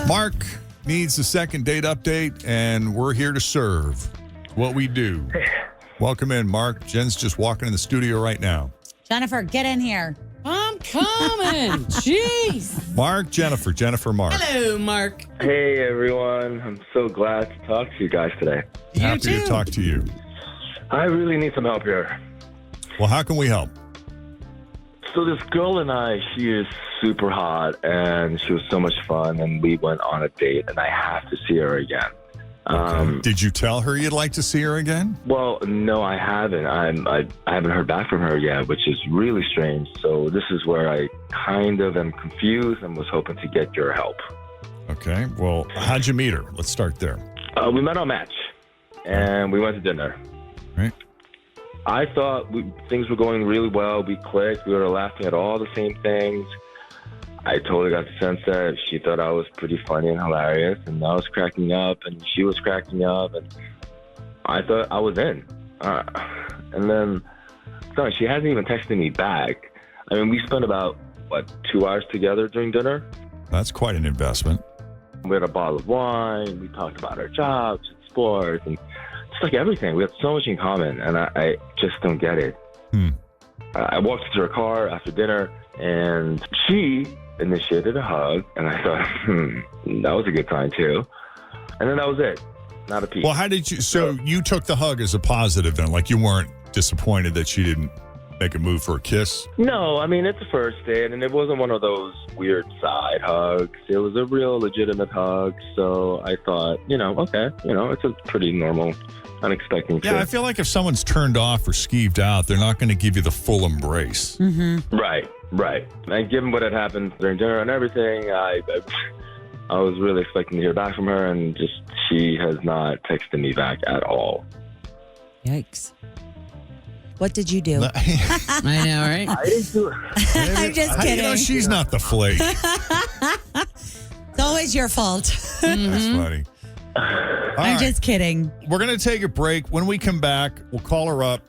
Mark needs a second date update, and we're here to serve. What we do. Welcome in, Mark. Jen's just walking in the studio right now. Jennifer, get in here. I'm coming. Jeez. Mark, Jennifer, Mark. Hello, Mark. Hey, everyone. I'm so glad to talk to you guys today. Happy to talk to you. I really need some help here. Well, how can we help? So this girl and I, she is super hot, and she was so much fun, and we went on a date, and I have to see her again. Did you tell her you'd like to see her again? Well, no, I haven't. I haven't heard back from her yet, which is really strange. So this is where I kind of am confused and was hoping to get your help. Okay. Well, how'd you meet her? Let's start there. We met on Match, and we went to dinner. Right. I thought things were going really well. We clicked. We were laughing at all the same things. I totally got the sense that she thought I was pretty funny and hilarious, and I was cracking up, and she was cracking up, and I thought I was in. And then, she hasn't even texted me back. I mean, we spent about, 2 hours together during dinner? That's quite an investment. We had a bottle of wine. We talked about our jobs and sports, and just like everything. We had so much in common, and I just don't get it. I walked into her car after dinner, and she initiated a hug, and I thought, that was a good sign too. And then that was it. Not a peep. Well, how did you, so you took the hug as a positive then, like you weren't disappointed that she didn't make a move for a kiss? No, I mean, it's a first date, and it wasn't one of those weird side hugs. It was a real legitimate hug, so I thought, okay, it's a pretty normal, unexpected Yeah, I feel like if someone's turned off or skeeved out, they're not going to give you the full embrace. Mm-hmm. Right. And given what had happened during dinner and everything, I was really expecting to hear back from her, and just she has not texted me back at all. Yikes. What did you do? I know, right? I didn't do it. I'm just kidding. She's not the flake. It's always your fault. That's funny. I'm just kidding. We're going to take a break. When we come back, we'll call her up,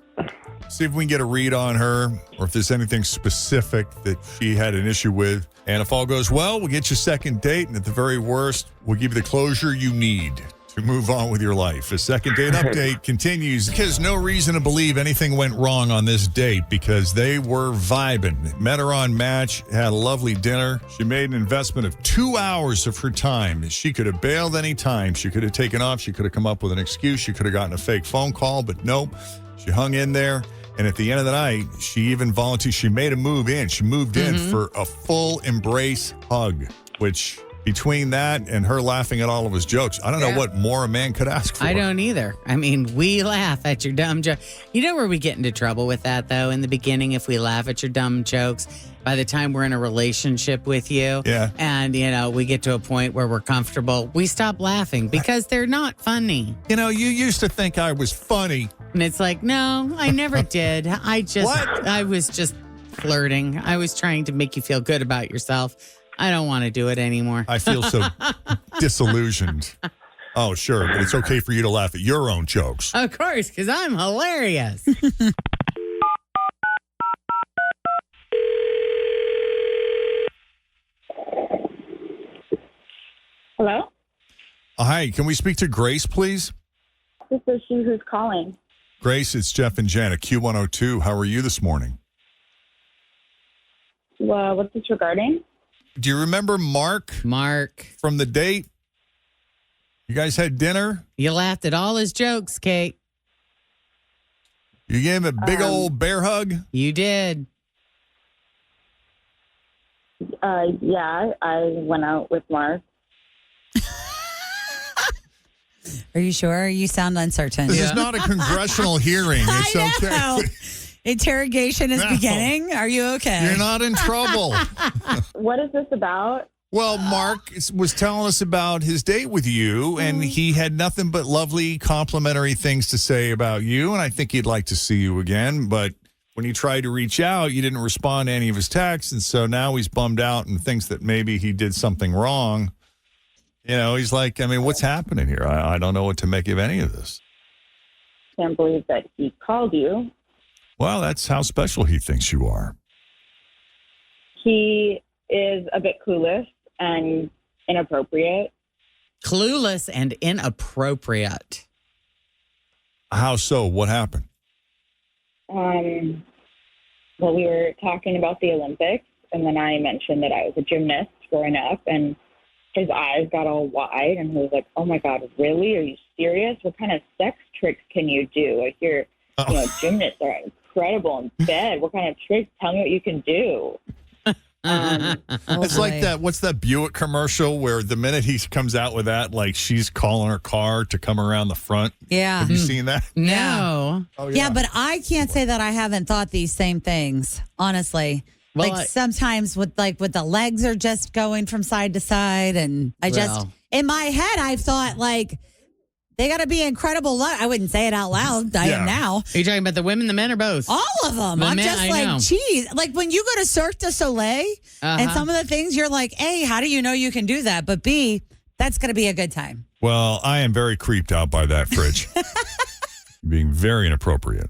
see if we can get a read on her or if there's anything specific that she had an issue with. And if all goes well, we'll get you a second date. And at the very worst, we'll give you the closure you need to move on with your life. A second date update continues. There's no reason to believe anything went wrong on this date because they were vibing. Met her on Match, had a lovely dinner. She made an investment of 2 hours of her time. She could have bailed any time. She could have taken off. She could have come up with an excuse. She could have gotten a fake phone call, but nope. She hung in there. And at the end of the night, she even volunteered. She made a move in. She moved in for a full embrace hug, which between that and her laughing at all of his jokes, I don't know what more a man could ask for. I don't either. I mean, we laugh at your dumb joke. You know where we get into trouble with that, though? In the beginning, if we laugh at your dumb jokes, by the time we're in a relationship with you, and, we get to a point where we're comfortable, we stop laughing because they're not funny. You used to think I was funny. And it's like, no, I never did. I was just flirting. I was trying to make you feel good about yourself. I don't want to do it anymore. I feel so disillusioned. Oh, sure. But it's okay for you to laugh at your own jokes. Of course, because I'm hilarious. Hello? Hi, can we speak to Grace, please? This is she who's calling. Grace, it's Jeff and Jen at Q102. How are you this morning? Well, what's this regarding? Do you remember Mark? Mark. From the date? You guys had dinner? You laughed at all his jokes, Kate. You gave him a big old bear hug? You did. Yeah, I went out with Mark. Are you sure? You sound uncertain. This is not a congressional hearing. It's I know. okay. Interrogation is beginning. Are you okay? You're not in trouble. What is this about? Well, Mark was telling us about his date with you, and he had nothing but lovely complimentary things to say about you, and I think he'd like to see you again. But when he tried to reach out, you didn't respond to any of his texts, and so now he's bummed out and thinks that maybe he did something wrong. He's like, what's happening here? I don't know what to make of any of this. Can't believe that he called you. Well, that's how special he thinks you are. He is a bit clueless, and inappropriate. Clueless and inappropriate. How so? What happened? Well, we were talking about the Olympics, and then I mentioned that I was a gymnast growing up, and his eyes got all wide, and he was like, "Oh my God, really? Are you serious? What kind of sex tricks can you do? I hear, gymnasts are incredible in bed. What kind of tricks? Tell me what you can do." It's like that. What's that Buick commercial where the minute he comes out with that, like she's calling her car to come around the front? Yeah. Have you seen that? No. Oh, Yeah, but I can't say that I haven't thought these same things, honestly. Well, like sometimes with the legs are just going from side to side, and in my head I've thought like they got to be incredible. I wouldn't say it out loud. I am now. Are you talking about the women, the men, or both? All of them. I'm just like, geez. Like when you go to Cirque du Soleil and some of the things you're like, A, how do you know you can do that? But B, that's going to be a good time. Well, I am very creeped out by that, Fridge. Being very inappropriate.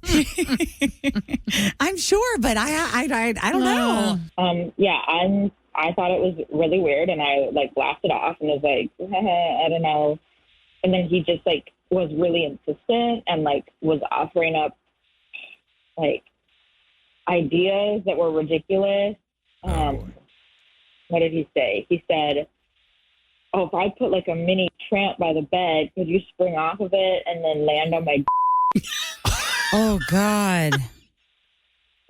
I'm sure, but I don't know. I thought it was really weird, and I like laughed it off and was like, I don't know. And then he just like was really insistent and like was offering up like ideas that were ridiculous. What did he say? He said, "Oh, if I put like a mini tramp by the bed, could you spring off of it and then land on my?" Oh God.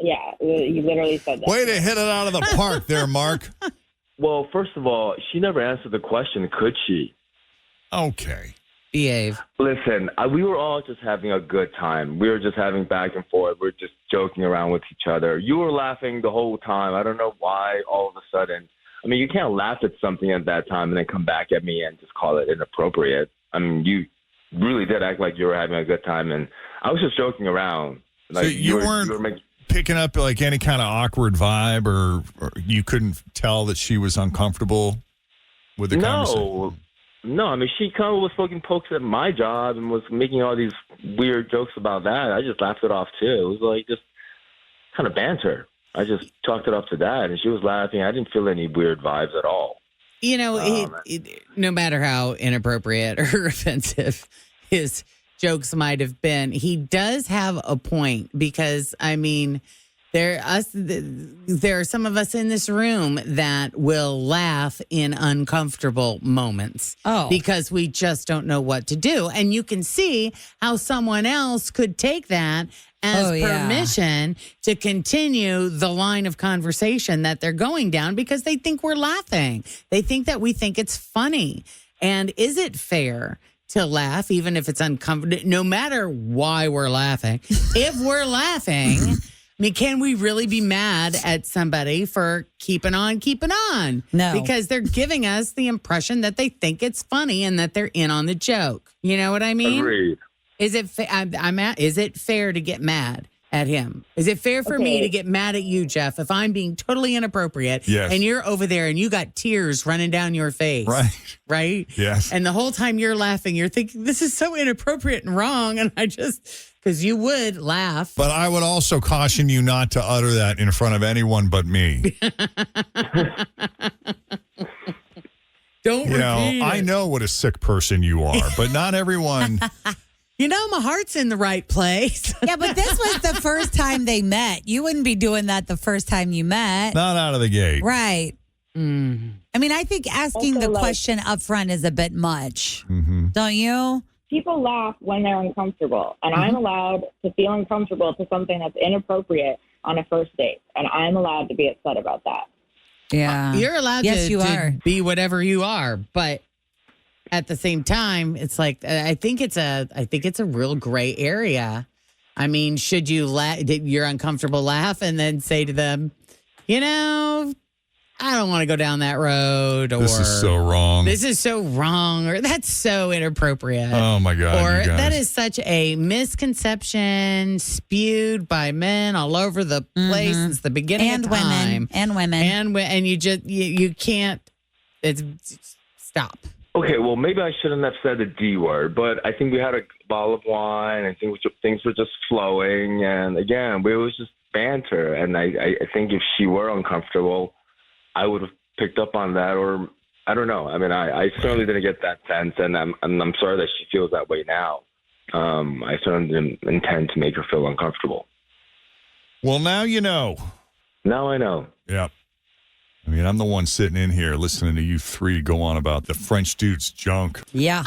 Yeah, he literally said that. Way to hit it out of the park there, Mark. Well, first of all, she never answered the question, could she? Okay. Behave. Listen, we were all just having a good time. We were just having back and forth. We were just joking around with each other. You were laughing the whole time. I don't know why all of a sudden. I mean, you can't laugh at something at that time and then come back at me and just call it inappropriate. I mean, you really did act like you were having a good time, and I was just joking around. Like so you weren't picking up like any kind of awkward vibe, or you couldn't tell that she was uncomfortable with the conversation? No, I mean, she kind of was poking pokes at my job and was making all these weird jokes about that. I just laughed it off, too. It was like just kind of banter. I just chalked it up to that, and she was laughing. I didn't feel any weird vibes at all. You know, no matter how inappropriate or offensive his jokes might have been, he does have a point because, I mean, there are some of us in this room that will laugh in uncomfortable moments because we just don't know what to do. And you can see how someone else could take that as permission to continue the line of conversation that they're going down because they think we're laughing. They think that we think it's funny. And is it fair to laugh, even if it's uncomfortable, no matter why we're laughing? If we're laughing, I mean, can we really be mad at somebody for keeping on? No. Because they're giving us the impression that they think it's funny and that they're in on the joke. You know what I mean? Agreed. Is it is it fair to get mad at him? Is it fair for me to get mad at you, Jeff, if I'm being totally inappropriate and you're over there and you got tears running down your face? Right? Yes. And the whole time you're laughing, you're thinking, this is so inappropriate and wrong. And I just, because you would laugh. But I would also caution you not to utter that in front of anyone but me. Don't repeat it. I know what a sick person you are, but not everyone. You know, my heart's in the right place. Yeah, but this was the first time they met. You wouldn't be doing that the first time you met. Not out of the gate. Right. I mean, I think asking the question up front is a bit much. Don't you? People laugh when they're uncomfortable, and I'm allowed to feel uncomfortable to something that's inappropriate on a first date, and I'm allowed to be upset about that. Yeah. You're allowed you are. to be whatever you are, but at the same time, it's like I think it's a real gray area. I mean, should you your uncomfortable laugh and then say to them, you know, I don't want to go down that road, or this is so wrong. This is so wrong, or that's so inappropriate. Oh my God. Or that is such a misconception spewed by men all over the place since the beginning of time. And women. And you just you can't stop. Okay, well, maybe I shouldn't have said the D word, but I think we had a bottle of wine and things were just flowing. And again, it was just banter. And I think if she were uncomfortable, I would have picked up on that or I don't know. I mean, I certainly didn't get that sense, and I'm sorry that she feels that way now. I certainly didn't intend to make her feel uncomfortable. Well, now you know. Now I know. Yeah. I mean, I'm the one sitting in here listening to you three go on about the French dude's junk. Yeah.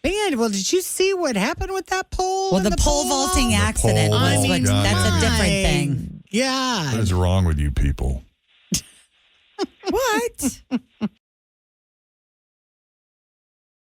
Man, well, did you see what happened with that pole? Well, the pole vaulting accident pole was vault, that's a different my thing. God. What is wrong with you people? What?